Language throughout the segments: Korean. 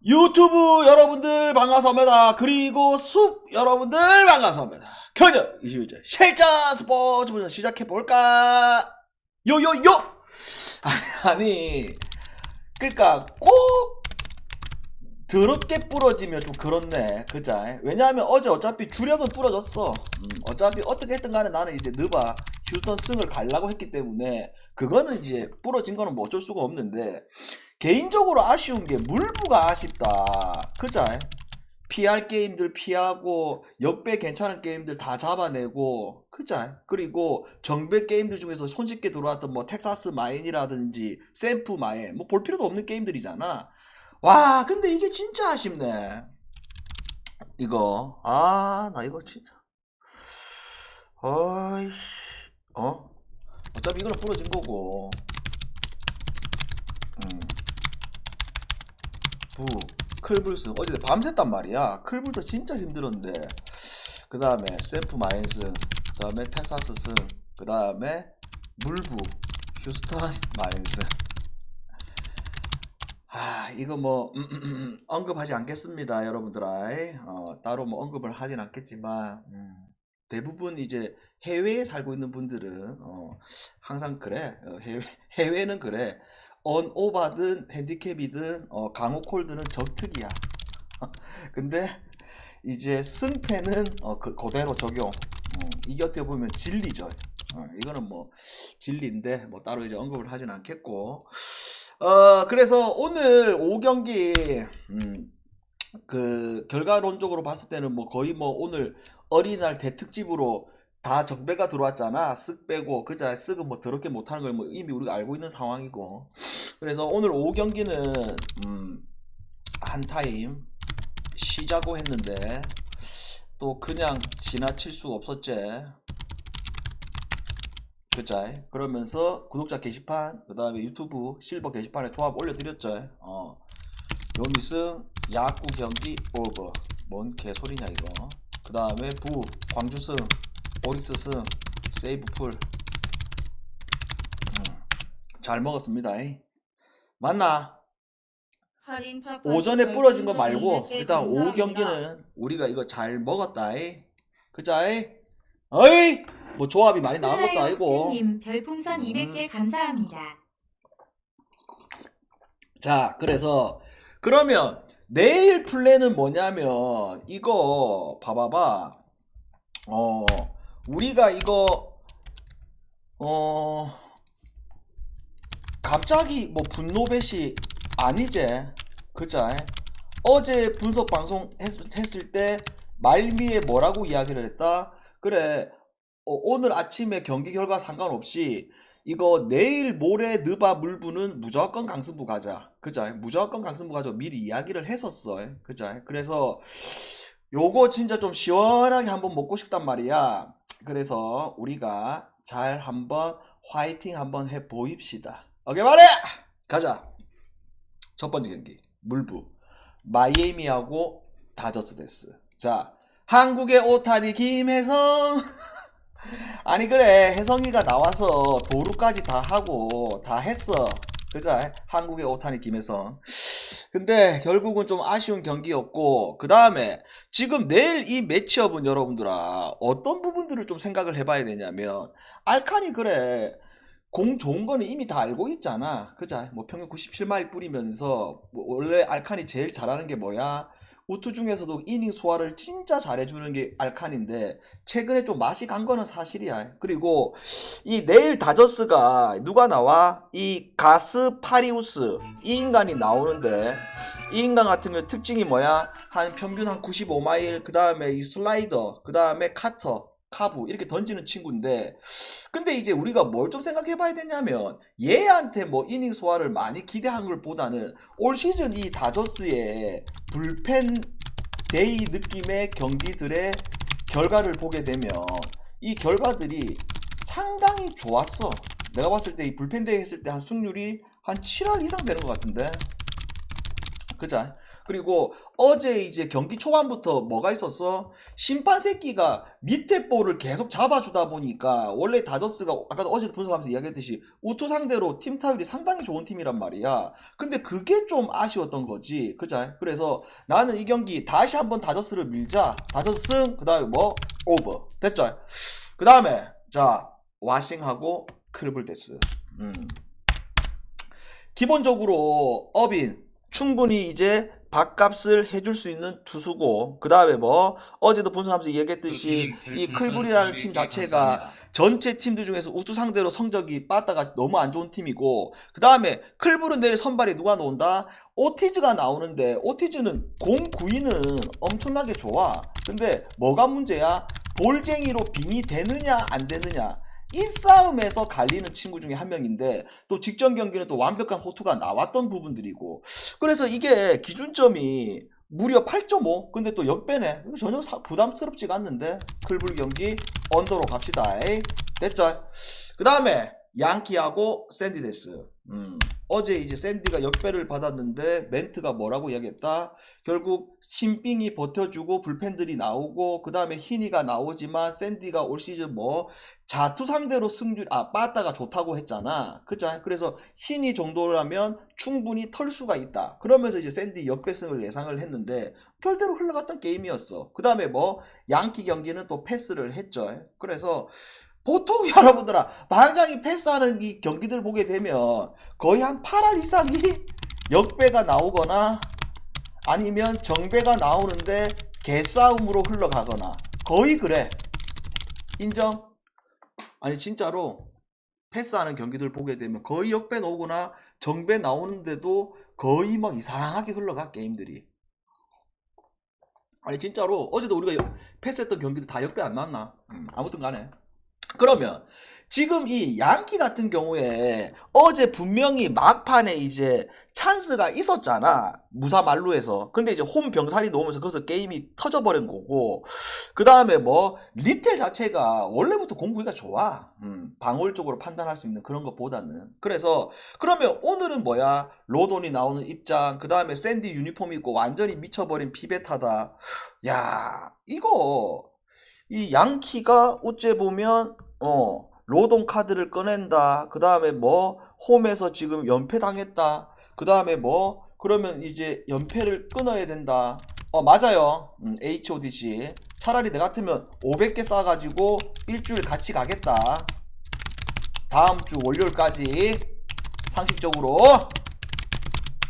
유튜브 여러분들 반갑습니다. 그리고 숲 여러분들 반갑습니다. 견적 21절 실전 스포츠부터 시작해볼까? 요요요! 아니 그러니까 꼭 더럽게 부러지면 좀 그렇네. 그자? 왜냐하면 어제 어차피 주력은 부러졌어. 어차피 어떻게 했든 간에 나는 이제 느바 휴스턴 승을 가려고 했기 때문에 그거는 이제 부러진 거는 뭐 어쩔 수가 없는데, 개인적으로 아쉬운 게 물부가 아쉽다. 그자? 피할 게임들 피하고 역배 괜찮은 게임들 다 잡아내고, 그자? 그리고 정배 게임들 중에서 손쉽게 들어왔던 뭐 텍사스 마인이라든지 샘프 마인 뭐 볼 필요도 없는 게임들이잖아. 와 근데 이게 진짜 아쉽네. 이거 나 이거 진짜 어이 어차피 이거는 부러진 거고. 부 클불스 어제 밤샜단 말이야. 클불도 진짜 힘들었는데, 그 다음에 샘프 마인스, 그 다음에 텍사스 승, 그 다음에 물부 휴스턴 마인스. 이거 뭐 언급하지 않겠습니다 여러분들아. 따로 뭐 언급을 하진 않겠지만, 대부분 이제 해외에 살고 있는 분들은 항상 그래. 해외는 그래. 언오바든 핸디캡이든 강호콜드는 적특이야. 근데 이제 승패는 그대로 적용. 이게 어떻게 보면 진리죠. 이거는 뭐 진리인데 뭐 따로 이제 언급을 하진 않겠고. 그래서 오늘 5경기 그 결과론적으로 봤을 때는 뭐 거의 뭐 오늘 어린이날 대특집으로 다 정배가 들어왔잖아. 쓱 빼고. 그자? 쓱은 뭐 더럽게 못하는 걸 뭐 이미 우리가 알고 있는 상황이고. 그래서 오늘 5경기는 한 타임 쉬자고 했는데 또 그냥 지나칠 수가 없었지. 그자? 그러면서 구독자 게시판, 그 다음에 유튜브 실버 게시판에 조합 올려드렸죠. 요미승 야구 경기 오버. 뭔 개소리냐 이거. 그 다음에 부 광주승, 오릭스승, 세이브풀. 잘 먹었습니다. 맞나? 오전에 부러진 거 말고 일단 오후 경기는 우리가 이거 잘 먹었다. 그자? 어이? 뭐 조합이 많이 나온 것도 아니고. 님 별풍선 200개 감사합니다. 자, 그래서 그러면 내일 플랜은 뭐냐면 이거 봐봐봐. 우리가 이거 갑자기 뭐 분노배시 아니지? 그자? 어제 분석 방송 했을 때 말미에 뭐라고 이야기를 했다? 그래, 오늘 아침에 경기 결과 상관없이 이거 내일 모레 느바 물부는 무조건 강승부 가자. 그자? 무조건 강승부 가자. 미리 이야기를 했었어. 그자? 그래서 요거 진짜 좀 시원하게 한번 먹고 싶단 말이야. 그래서 우리가 잘 한번 화이팅 한번 해 보입시다. 오케이 말해! 가자. 첫 번째 경기 물부 마이애미하고 다저스 데스. 자, 한국의 오타니 김혜성. 아니 그래, 혜성이가 나와서 도루까지 다 하고 다 했어. 그자? 한국의 오타니 김혜성. 근데 결국은 좀 아쉬운 경기였고, 그 다음에 지금 내일 이 매치업은 여러분들아 어떤 부분들을 좀 생각을 해봐야 되냐면, 알칸이 그래 공 좋은 거는 이미 다 알고 있잖아. 그자? 뭐 평균 97마일 뿌리면서 뭐 원래 알칸이 제일 잘하는 게 뭐야? 우투 중에서도 이닝 소화를 진짜 잘해주는 게 알칸인데 최근에 좀 맛이 간 거는 사실이야. 그리고 이 내일 다저스가 누가 나와? 이 가스파리우스 이 인간이 나오는데, 이 인간 같은 경우 특징이 뭐야? 한 평균 한 95마일, 그 다음에 이 슬라이더, 그 다음에 카터 카브 이렇게 던지는 친구인데, 근데 이제 우리가 뭘 좀 생각해 봐야 되냐면 얘한테 뭐 이닝 소화를 많이 기대한 걸 보다는 올 시즌 이 다저스의 불펜 데이 느낌의 경기들의 결과를 보게 되면 이 결과들이 상당히 좋았어. 내가 봤을 때 이 불펜 데이 했을 때 한 승률이 한 7할 이상 되는 것 같은데. 그자? 그리고 어제 이제 경기 초반부터 뭐가 있었어? 심판 새끼가 밑에 볼을 계속 잡아주다 보니까 원래 다저스가 아까도 어제 분석하면서 이야기했듯이 우투 상대로 팀 타율이 상당히 좋은 팀이란 말이야. 근데 그게 좀 아쉬웠던 거지. 그자? 그래서 나는 이 경기 다시 한번 다저스를 밀자. 다저스 승, 그 다음에 뭐? 오버. 됐죠? 그 다음에 자 와싱하고 클블데스. 기본적으로 어빈 충분히 이제 밥값을 해줄 수 있는 투수고, 그 다음에 뭐 어제도 분석하면서 얘기했듯이 이 클블이라는 팀 자체가 전체 팀들 중에서 우투 상대로 성적이 빠따가 너무 안 좋은 팀이고, 그 다음에 클블은 내일 선발에 누가 나온다? 오티즈가 나오는데 오티즈는 공 구위는 엄청나게 좋아. 근데 뭐가 문제야? 볼쟁이로 빙이 되느냐 안 되느냐, 이 싸움에서 갈리는 친구 중에 한 명인데, 또 직전 경기는 또 완벽한 호투가 나왔던 부분들이고, 그래서 이게 기준점이 무려 8.5. 근데 또 역배네. 전혀 부담스럽지가 않는데 클블 경기 언더로 갑시다. 됐죠? 그 다음에 양키하고 샌디데스. 어제 이제 샌디가 역배를 받았는데 멘트가 뭐라고 이야기했다? 결국 신빙이 버텨주고 불펜들이 나오고 그 다음에 희니가 나오지만 샌디가 올 시즌 뭐 자투 상대로 승률 빠따가 좋다고 했잖아. 그죠? 그래서 희니 정도라면 충분히 털 수가 있다. 그러면서 이제 샌디 역배승을 예상을 했는데 결대로 흘러갔던 게임이었어. 그 다음에 뭐 양키 경기는 또 패스를 했죠. 그래서 보통 여러분들아 만약에 패스하는 이 경기들 보게 되면 거의 한 8할 이상이 역배가 나오거나 아니면 정배가 나오는데 개싸움으로 흘러가거나 거의 그래. 인정? 아니 진짜로 패스하는 경기들 보게 되면 거의 역배 나오거나 정배 나오는데도 거의 막 이상하게 흘러가 게임들이. 아니 진짜로 어제도 우리가 패스했던 경기도 다 역배 안 나왔나? 아무튼 간에 그러면 지금 이 양키 같은 경우에 어제 분명히 막판에 이제 찬스가 있었잖아. 무사 만루에서. 근데 이제 홈 병살이 놓으면서 거기서 게임이 터져버린 거고, 그 다음에 뭐 리텔 자체가 원래부터 공구위가 좋아. 방어적으로 판단할 수 있는 그런 것보다는. 그래서 그러면 오늘은 뭐야? 로돈이 나오는 입장, 그 다음에 샌디 유니폼 입고 완전히 미쳐버린 피베타다. 야 이거 이 양키가 어째 보면 로돈 카드를 꺼낸다. 그 다음에 뭐 홈에서 지금 연패 당했다. 그 다음에 뭐 그러면 이제 연패를 끊어야 된다. 맞아요. HODC. 차라리 내 같으면 500개 쌓아가지고 일주일 같이 가겠다. 다음 주 월요일까지 상식적으로.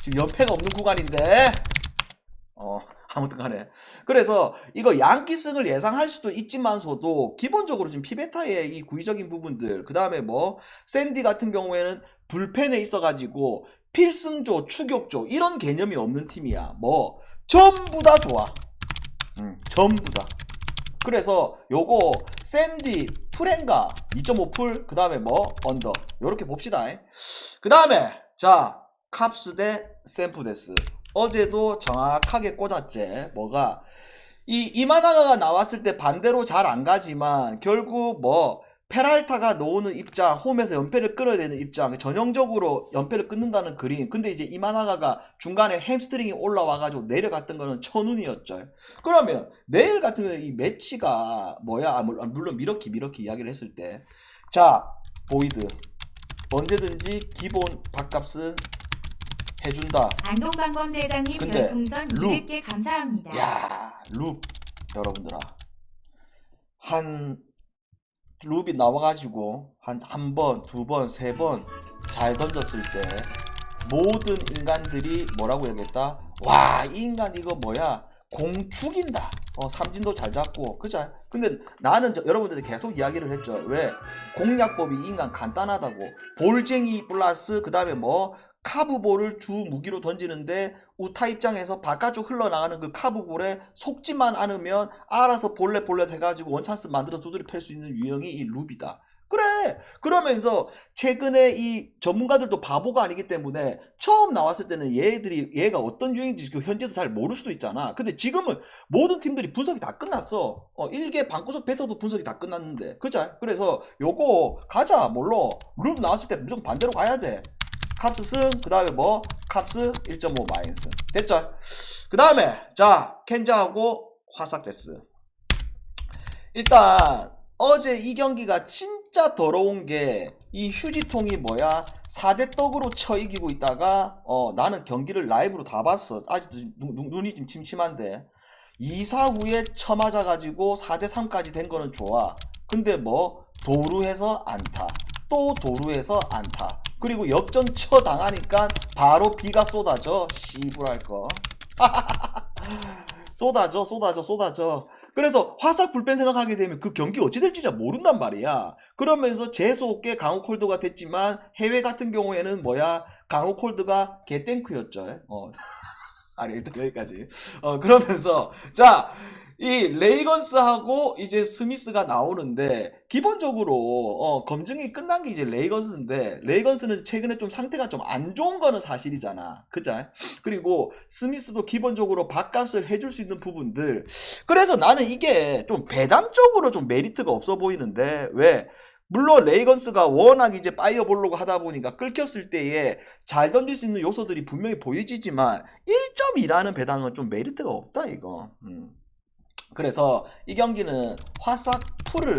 지금 연패가 없는 구간인데 아무튼 간에 그래서 이거 양키승을 예상할 수도 있지만서도 기본적으로 지금 피베타의 이 구위적인 부분들, 그 다음에 뭐 샌디 같은 경우에는 불펜에 있어가지고 필승조, 추격조 이런 개념이 없는 팀이야. 뭐 전부 다 좋아. 전부 다. 그래서 요거 샌디 풀엔가 2.5풀, 그 다음에 뭐 언더 요렇게 봅시다. 그 다음에 자 캅스 대 샌프데스. 어제도 정확하게 꽂았지. 뭐가 이 이마나가가 나왔을 때 반대로 잘 안 가지만 결국 뭐 페랄타가 놓는 입장, 홈에서 연패를 끊어야 되는 입장, 전형적으로 연패를 끊는다는 그림. 근데 이제 이마나가가 중간에 햄스트링이 올라와가지고 내려갔던 거는 천운이었죠. 그러면 내일 같은 경우에 이 매치가 뭐야? 물론 미러키 이야기를 했을 때, 자 보이드 언제든지 기본 밥값은 해준다. 안동방범 대장님 근데 별풍선 룩. 200개 감사합니다. 야, 룹 여러분들아, 한 룹이 나와가지고 한 번, 두 번, 세 번 잘 던졌을 때 모든 인간들이 뭐라고 얘기했다? 와, 이 인간 이거 뭐야? 공 죽인다. 삼진도 잘 잡고, 그죠? 근데 나는 여러분들이 계속 이야기를 했죠. 왜? 공략법이 이 인간 간단하다고. 볼쟁이 플러스 그 다음에 뭐 카브볼을 주 무기로 던지는데 우타 입장에서 바깥쪽 흘러나가는 그 카브볼에 속지만 않으면 알아서 볼렛 해가지고 원찬스 만들어서 두드려 팰 수 있는 유형이 이 룹이다. 그래. 그러면서 최근에 이 전문가들도 바보가 아니기 때문에 처음 나왔을 때는 얘가 어떤 유형인지 현재도 잘 모를 수도 있잖아. 근데 지금은 모든 팀들이 분석이 다 끝났어. 1개 방구석 베터도 분석이 다 끝났는데. 그죠? 그래서 요거 가자. 뭘로? 룹 나왔을 때 무조건 반대로 가야 돼. 캅스 승, 그 다음에 뭐 캅스 1.5 마이너스. 됐죠? 그 다음에 자 켄자하고 화삭데스. 일단 어제 이 경기가 진짜 더러운 게 이 휴지통이 뭐야 4대 떡으로 쳐 이기고 있다가 나는 경기를 라이브로 다 봤어. 아직도 눈이 좀 침침한데 2사 후에 쳐맞아가지고 4대 3까지 된 거는 좋아. 근데 뭐 도루해서 안타, 또 도루해서 안타, 그리고 역전 쳐 당하니까 바로 비가 쏟아져. 씨부랄 거 쏟아져. 그래서 화삭 불펜 생각하게 되면 그 경기 어찌 될지 잘 모른단 말이야. 그러면서 재수없게 강호 콜드가 됐지만 해외 같은 경우에는 뭐야 강호 콜드가 개땡크였죠. 아니 일단 여기까지. 그러면서 자 이 레이건스하고 이제 스미스가 나오는데 기본적으로 검증이 끝난 게 이제 레이건스인데 레이건스는 최근에 좀 상태가 좀 안 좋은 거는 사실이잖아. 그죠? 그리고 스미스도 기본적으로 밥값을 해줄 수 있는 부분들. 그래서 나는 이게 좀 배당적으로 좀 메리트가 없어 보이는데 왜? 물론 레이건스가 워낙 이제 파이어볼로고 하다 보니까 끌켰을 때에 잘 던질 수 있는 요소들이 분명히 보여지지만 1.2라는 배당은 좀 메리트가 없다 이거. 그래서 이 경기는 화삭 풀을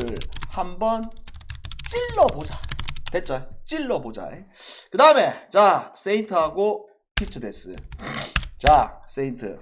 한번 찔러보자. 됐죠? 찔러보자. 그 다음에 자 세인트하고 피츠데스. 자 세인트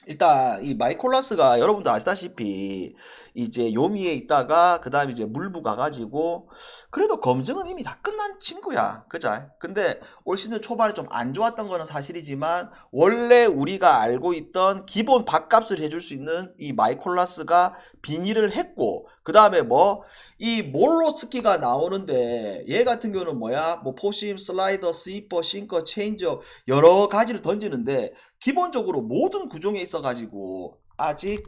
일단 이 마이콜라스가 여러분도 아시다시피 이제 요미에 있다가 그 다음에 이제 물부 가가지고 그래도 검증은 이미 다 끝난 친구야. 그죠? 근데 올 시즌 초반에 좀 안 좋았던 거는 사실이지만 원래 우리가 알고 있던 기본 밥값을 해줄 수 있는 이 마이콜라스가 빙의를 했고 그 다음에 뭐 이 몰로스키가 나오는데 얘 같은 경우는 뭐야 뭐 포심, 슬라이더, 스위퍼, 싱커, 체인지업 여러 가지를 던지는데 기본적으로 모든 구종에 있어가지고 아직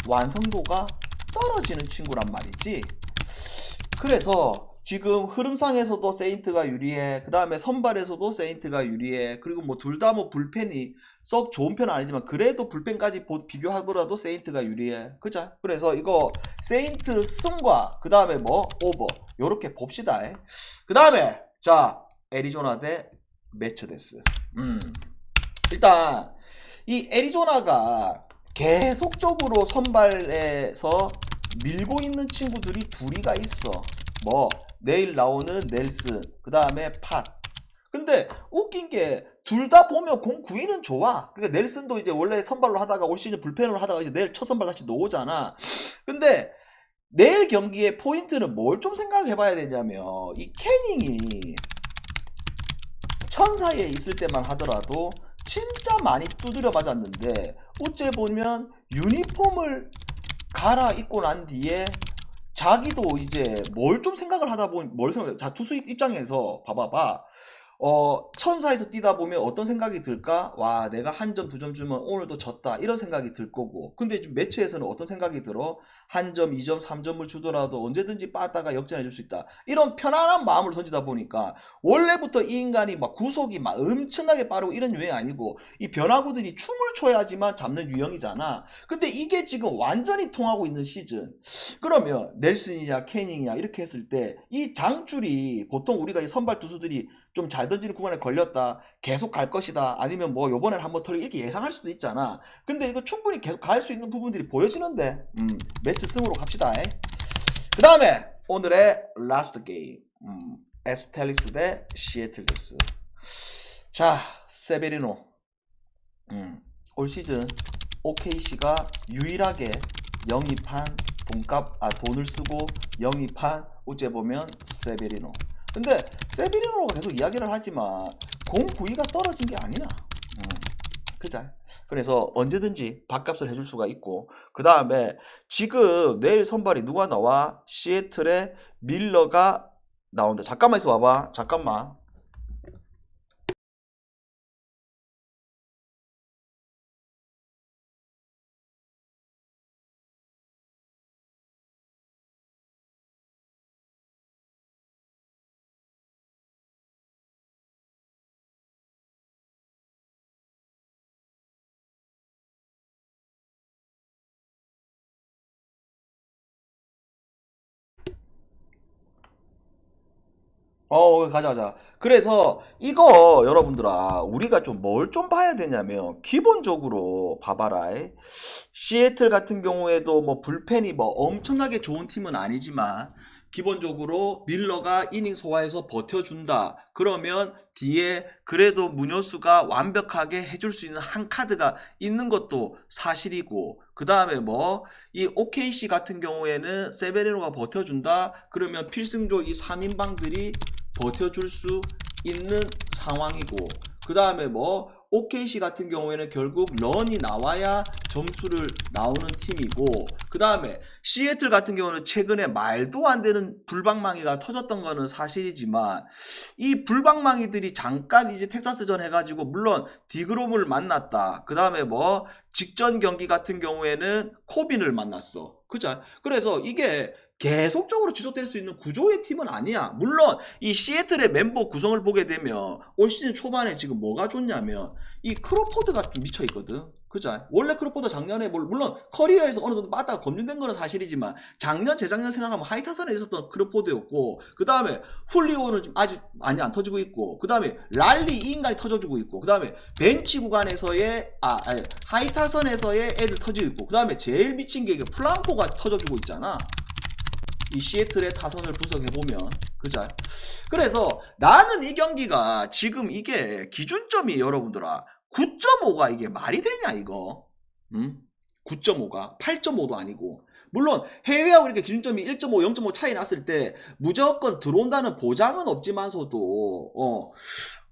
완성도가 떨어지는 친구란 말이지. 그래서 지금 흐름상에서도 세인트가 유리해. 그 다음에 선발에서도 세인트가 유리해. 그리고 뭐 둘 다 뭐 불펜이 썩 좋은 편은 아니지만 그래도 불펜까지 비교하더라도 세인트가 유리해. 그죠? 그래서 이거 세인트 승과 그 다음에 뭐 오버 요렇게 봅시다. 그 다음에 자 애리조나 대 매처데스. 일단 이 애리조나가 계속적으로 선발에서 밀고 있는 친구들이 둘이가 있어. 뭐 내일 나오는 넬슨 그 다음에 팟. 근데 웃긴 게 둘 다 보면 공 구위는 좋아. 그러니까 넬슨도 이제 원래 선발로 하다가 올 시즌 불펜으로 하다가 이제 내일 첫 선발 같이 나오잖아. 근데 내일 경기의 포인트는 뭘 좀 생각해 봐야 되냐면 이 캐닝이 천사에 있을 때만 하더라도 진짜 많이 두드려 맞았는데 어째 보면 유니폼을 갈아입고 난 뒤에 자기도 이제 뭘 좀 생각을 하다 보니 뭘 생각해. 자 투수 입장에서 봐봐봐. 천사에서 뛰다 보면 어떤 생각이 들까? 와, 내가 한 점, 두 점 주면 오늘도 졌다. 이런 생각이 들 거고. 근데 지금 매치에서는 어떤 생각이 들어? 한 점, 2점, 3점을 주더라도 언제든지 빠다가 역전해 줄 수 있다. 이런 편안한 마음을 던지다 보니까 원래부터 이 인간이 막 구속이 막 엄청나게 빠르고 이런 유형이 아니고 이 변화구들이 춤을 춰야지만 잡는 유형이잖아. 근데 이게 지금 완전히 통하고 있는 시즌. 그러면 넬슨이냐 캐닝이냐 이렇게 했을 때 이 장줄이 보통 우리가 이 선발 투수들이 좀 잘 던지는 구간에 걸렸다 계속 갈 것이다 아니면 뭐 요번에는 한번 털리 이렇게 예상할 수도 있잖아. 근데 이거 충분히 계속 갈 수 있는 부분들이 보여지는데 매치 승으로 갑시다. 그 다음에 오늘의 라스트 게임 에스텔릭스 대 시애틀레스. 자 세베리노 올 시즌 OKC가 유일하게 영입한 돈을 쓰고 영입한 어째 보면 세베리노. 근데 세베리노가 계속 이야기를 하지만 공 구위가 떨어진 게 아니야. 그죠? 그래서 언제든지 밥값을 해줄 수가 있고 그 다음에 지금 내일 선발이 누가 나와? 시애틀의 밀러가 나온다. 잠깐만 있어 봐봐. 잠깐만. 가자. 그래서 이거 여러분들아 우리가 좀 뭘 좀 봐야 되냐면 기본적으로 봐봐라. 시애틀 같은 경우에도 뭐 불펜이 뭐 엄청나게 좋은 팀은 아니지만 기본적으로 밀러가 이닝 소화해서 버텨준다. 그러면 뒤에 그래도 문효수가 완벽하게 해줄 수 있는 한 카드가 있는 것도 사실이고, 그 다음에 뭐 이 OKC 같은 경우에는 세베리노가 버텨준다. 그러면 필승조 이 3인방들이 버텨줄 수 있는 상황이고, 그 다음에 뭐 OKC 같은 경우에는 결국 런이 나와야 점수를 나오는 팀이고, 그 다음에 시애틀 같은 경우는 최근에 말도 안 되는 불방망이가 터졌던 거는 사실이지만 이 불방망이들이 잠깐 이제 텍사스전 해가지고 물론 디그롬을 만났다. 그 다음에 뭐 직전 경기 같은 경우에는 코빈을 만났어. 그죠? 그래서 이게 계속적으로 지속될 수 있는 구조의 팀은 아니야. 물론 이 시애틀의 멤버 구성을 보게 되면 올 시즌 초반에 지금 뭐가 좋냐면 이 크로포드가 좀 미쳐 있거든. 그죠? 원래 크로포드 작년에 물론 커리어에서 어느 정도 빠따가 검증된 거는 사실이지만 작년 재작년 생각하면 하이타선에 있었던 크로포드였고, 그 다음에 훌리오는 좀 아직 많이 안 터지고 있고, 그 다음에 랄리 이 인간이 터져주고 있고, 그 다음에 벤치 구간에서의 하이타선에서의 애들 터지고 있고, 그 다음에 제일 미친 게 플랑코가 터져주고 있잖아. 이 시애틀의 타선을 분석해보면. 그죠? 그래서 나는 이 경기가 지금 이게 기준점이 여러분들아 9.5가 이게 말이 되냐 이거. 9.5가 8.5도 아니고, 물론 해외하고 이렇게 기준점이 1.5 0.5 차이 났을 때 무조건 들어온다는 보장은 없지만서도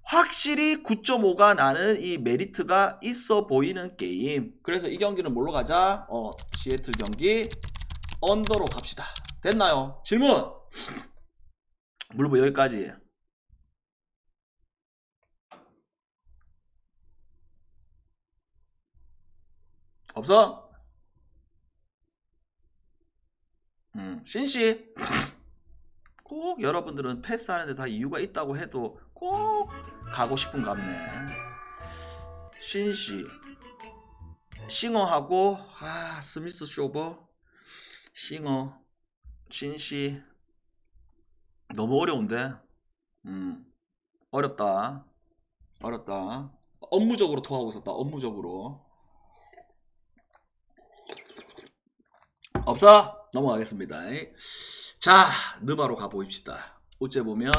확실히 9.5가 나는 이 메리트가 있어 보이는 게임. 그래서 이 경기는 뭘로 가자? 시애틀 경기 언더로 갑시다. 됐나요? 질문! 물어보 여기까지. 없어? 신씨 꼭 여러분들은 패스하는데 다 이유가 있다고 해도 꼭 가고 싶은 갑네. 신씨 싱어하고 스미스 쇼버 싱어 신씨 너무 어려운데. 어렵다. 업무적으로 토하고 있었다. 업무적으로. 없어? 넘어가겠습니다. 자, 느바로 가보입시다. 어째 보면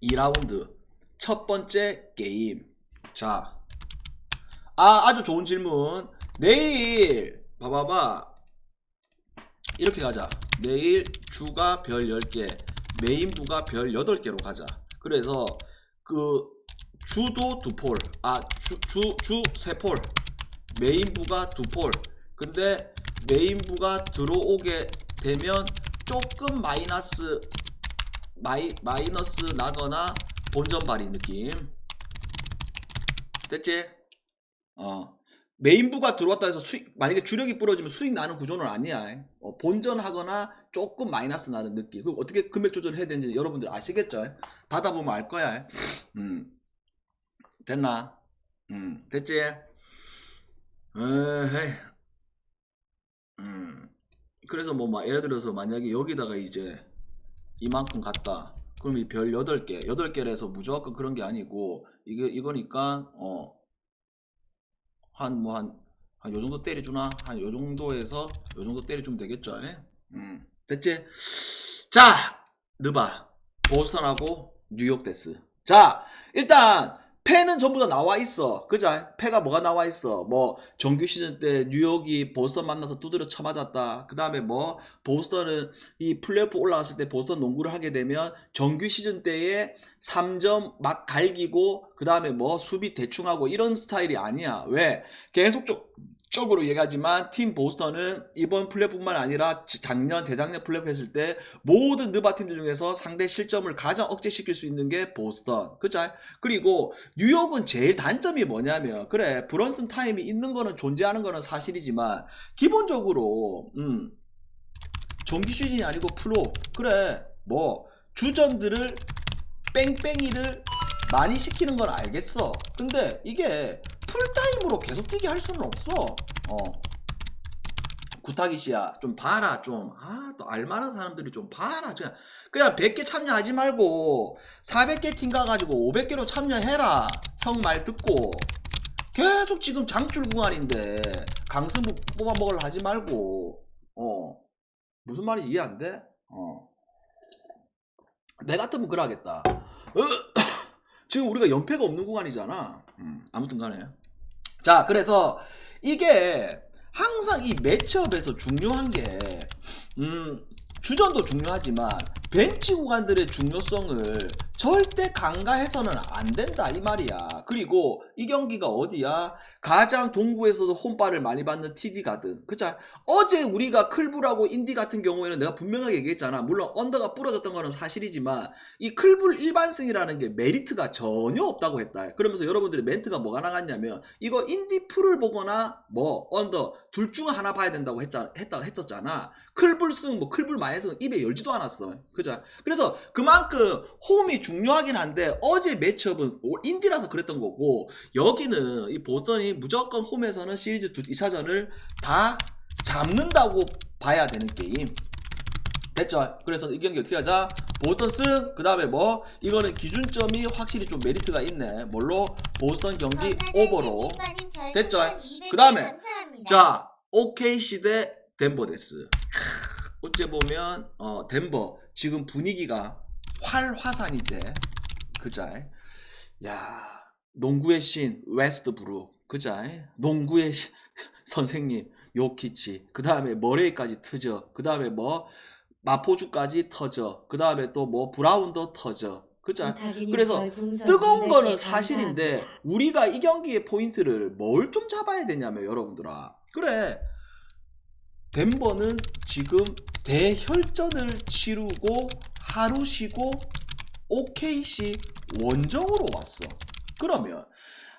2라운드 첫 번째 게임. 자, 아주 좋은 질문. 내일 봐봐봐 이렇게 가자. 내일 주가 별 10개, 메인부가 별 8개로 가자. 그래서 그 주도 2폴, 주 3폴, 메인부가 2폴. 근데 메인부가 들어오게 되면 조금 마이너스 나거나 본전 발이 느낌. 됐지? 메인부가 들어왔다 해서 수익, 만약에 주력이 부러지면 수익 나는 구조는 아니야. 본전하거나 조금 마이너스 나는 느낌. 그럼 어떻게 금액 조절을 해야 되는지 여러분들 아시겠죠? 받아보면 알 거야. 됐나? 됐지? 그래서 뭐 예를 들어서 만약에 여기다가 이제 이만큼 갔다. 그럼 이 별 8개를 해서 무조건 그런 게 아니고, 이거니까 한 요 정도 때려주나? 한 요 정도에서 요 정도 때려주면 되겠죠? 됐지? 자, 느바 보스턴하고 뉴욕 데스. 자, 일단 패는 전부 다 나와 있어. 그죠? 패가 뭐가 나와 있어? 뭐 정규 시즌 때 뉴욕이 보스턴 만나서 두드려 쳐맞았다. 그 다음에 뭐 보스턴은 이 플레이오프 올라갔을 때 보스턴 농구를 하게 되면 정규 시즌 때에 3점 막 갈기고 그 다음에 뭐 수비 대충 하고 이런 스타일이 아니야. 왜? 계속적으로 얘기하지만 팀 보스턴은 이번 플레이오프뿐만 아니라 작년 재작년 플레이오프 했을 때 모든 느바 팀들 중에서 상대 실점을 가장 억제시킬 수 있는 게 보스턴. 그죠? 그리고 뉴욕은 제일 단점이 뭐냐면, 그래 브런슨 타임이 있는 거는 존재하는 거는 사실이지만 기본적으로 정규 시즌이 아니고 프로, 그래 뭐 주전들을 뺑뺑이를 많이 시키는 건 알겠어. 근데 이게 풀타임으로 계속 뛰게 할 수는 없어. 구타기시야 좀 봐라 좀. 또 알만한 사람들이 좀 봐라. 그냥 100개 참여하지 말고 400개 팀 가가지고 500개로 참여해라. 형 말 듣고. 계속 지금 장줄 구간인데 강승부 뽑아먹으려 하지 말고. 무슨 말인지 이해 안 돼? 내 같으면 그러겠다. 지금 우리가 연패가 없는 구간이잖아. 아무튼 간에. 자, 그래서 이게 항상 이 매치업에서 중요한 게 주전도 중요하지만 벤치 구간들의 중요성을 절대 간과해서는 안 된다 이 말이야. 그리고 이 경기가 어디야? 가장 동부에서도 홈발을 많이 받는 TD가든. 그쵸? 어제 우리가 클불하고 인디 같은 경우에는 내가 분명하게 얘기했잖아. 물론 언더가 부러졌던 거는 사실이지만 이 클불 일반승이라는 게 메리트가 전혀 없다고 했다. 그러면서 여러분들의 멘트가 뭐가 나갔냐면 이거 인디 풀을 보거나 뭐 언더 둘 중 하나 봐야 된다고 했었잖아. 클불승 뭐 클불 마이너승 입에 열지도 않았어. 그죠? 그래서 그만큼 홈이 중요하긴 한데 어제 매치업은 인디라서 그랬던 거고, 여기는 이 보스턴이 무조건 홈에서는 시리즈 2차전을 다 잡는다고 봐야 되는 게임. 됐죠? 그래서 이 경기 어떻게 하자? 보스턴 승, 그 다음에 뭐 이거는 기준점이 확실히 좀 메리트가 있네. 뭘로? 보스턴 경기 오버로. 됐죠? 그 다음에 자, OKC 대 덴버 데스. 어째 보면 덴버 지금 분위기가 활화산이제. 그자. 야, 농구의 신 웨스트브룩. 그자. 농구의 선생님 요키치. 그 다음에 머레이까지 터져. 그 다음에 뭐 마포주까지 터져. 그 다음에 또 뭐 브라운도 터져. 그죠? 그래서 뜨거운 거는 사실인데 우리가 이 경기의 포인트를 뭘 좀 잡아야 되냐면 여러분들아. 그래. 덴버는 지금 대혈전을 치르고 하루 쉬고 OKC 원정으로 왔어. 그러면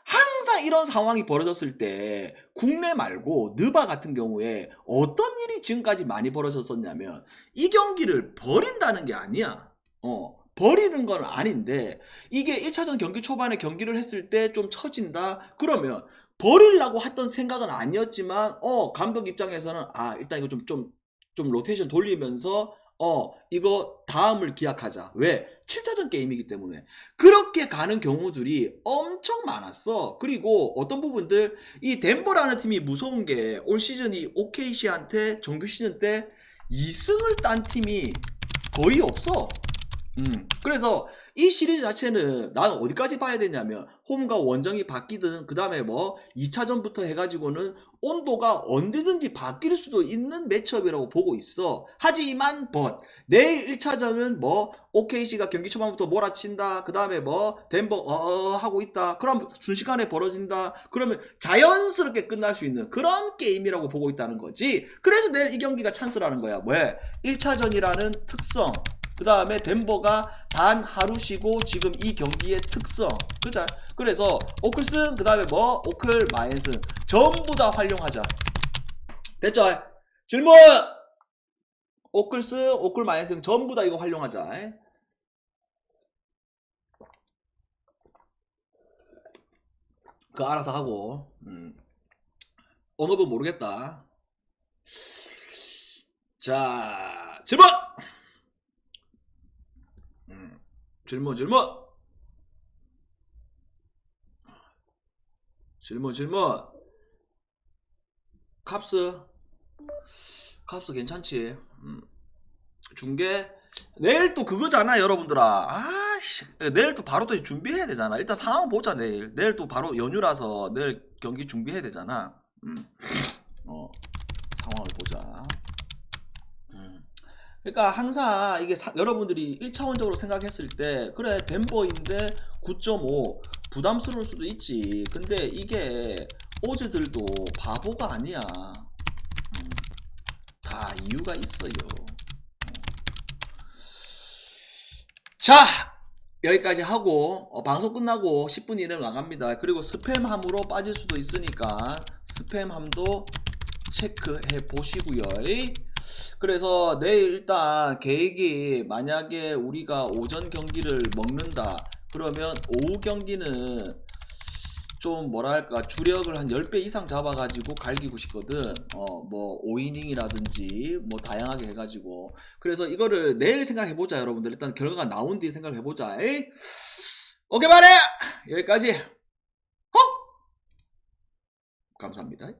항상 이런 상황이 벌어졌을 때 국내 말고 느바 같은 경우에 어떤 일이 지금까지 많이 벌어졌었냐면 이 경기를 버린다는 게 아니야. 버리는 건 아닌데 이게 1차전 경기 초반에 경기를 했을 때 좀 처진다. 그러면 버리려고 했던 생각은 아니었지만 감독 입장에서는 일단 이거 좀 로테이션 돌리면서 이거 다음을 기약하자. 왜? 7차전 게임이기 때문에. 그렇게 가는 경우들이 엄청 많았어. 그리고 어떤 부분들 이 덴버라는 팀이 무서운 게 올 시즌이 OKC한테 정규 시즌 때 2승을 딴 팀이 거의 없어. 그래서 이 시리즈 자체는 나는 어디까지 봐야 되냐면 홈과 원정이 바뀌든 그 다음에 뭐 2차전부터 해가지고는 온도가 언제든지 바뀔 수도 있는 매치업이라고 보고 있어. 하지만 내일 1차전은 뭐 OKC가 경기 초반부터 몰아친다. 그 다음에 뭐 덴버 하고 있다. 그럼 순식간에 벌어진다. 그러면 자연스럽게 끝날 수 있는 그런 게임이라고 보고 있다는 거지. 그래서 내일 이 경기가 찬스라는 거야. 왜? 1차전이라는 특성, 그 다음에 덴버가 단 하루 쉬고 지금 이 경기의 특성. 그죠? 그래서 오클승, 그 다음에 뭐 오클 마인승 전부 다 활용하자. 됐죠? 질문! 오클승, 오클 마인승 전부 다 이거 활용하자. 그거 알아서 하고. 어느 분 모르겠다. 자, 질문! 질문. 캅스 괜찮지? 중계 내일 또 그거잖아 여러분들아. 내일 또 바로 또 준비해야 되잖아. 일단 상황 보자. 내일 또 바로 연휴라서 내일 경기 준비해야 되잖아. 상황을 보자. 그러니까 항상 이게 여러분들이 1차원적으로 생각했을 때 그래 덴버인데 9.5 부담스러울 수도 있지. 근데 이게 오즈들도 바보가 아니야. 다 이유가 있어요. 자, 여기까지 하고 방송 끝나고 10분 이내로 나갑니다. 그리고 스팸함으로 빠질 수도 있으니까 스팸함도 체크해 보시고요. 그래서 내일 일단 계획이 만약에 우리가 오전 경기를 먹는다 그러면 오후 경기는 좀 뭐랄까 주력을 한 10배 이상 잡아가지고 갈기고 싶거든. 뭐 5이닝이라든지 뭐 다양하게 해가지고. 그래서 이거를 내일 생각해보자 여러분들. 일단 결과가 나온 뒤에 생각해보자. 에이? 오케이 말해. 여기까지. 감사합니다.